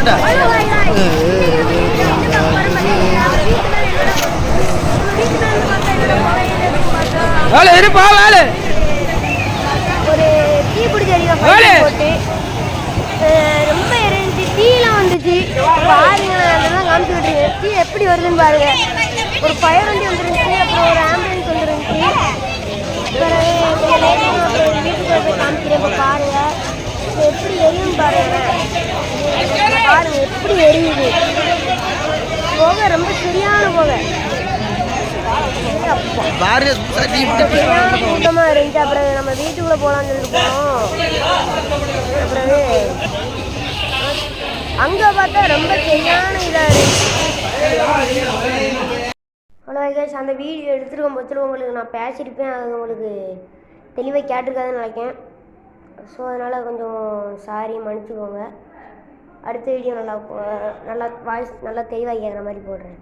போட்டா வேலை இருப்பா வேலை ஒரு தீ பிடிச்ச போட்டு ரொம்ப எரிஞ்சு தீலாம் வந்துச்சு. பாருங்க, அதெல்லாம் காமிச்சுக்கிட்டு இருக்கேன். தீ எப்படி வருதுன்னு பாருங்க. ஒரு ஃபயர் வண்டி வந்துருந்துச்சு, அப்புறம் ஒரு ஆம்புலன்ஸ் வந்துருந்துச்சு. அப்புறம் வீட்டுக்குள்ள போய் காமிக்கிறேன். இப்போ பாருங்க எப்படி எரியும் பாருங்க. பாருங்க எப்படி எரியுது. புகை ரொம்ப சரியான புகை. கூட்டமா இருந்துச்சு. அப்புறம் நம்ம வீட்டுக்குள்ள போலான்னு சொல்லிட்டு போனோம். அப்புறம் அங்க பார்த்தா ரொம்ப சரியான இதா இருந்துச்சு. அவ்வளோ கைஸ், அந்த வீடியோ எடுத்துருக்கும் பட்சத்தில் உங்களுக்கு நான் பேசியிருப்பேன். அது உங்களுக்கு தெளிவாக கேட்டிருக்காதுன்னு நினைக்கிறேன். ஸோ அதனால் கொஞ்சம் சாரி, மன்னிச்சுக்கோங்க. அடுத்த வீடியோ நல்லா வாய்ஸ் நல்லா தெளிவாக கேட்குற மாதிரி போடுறேன்.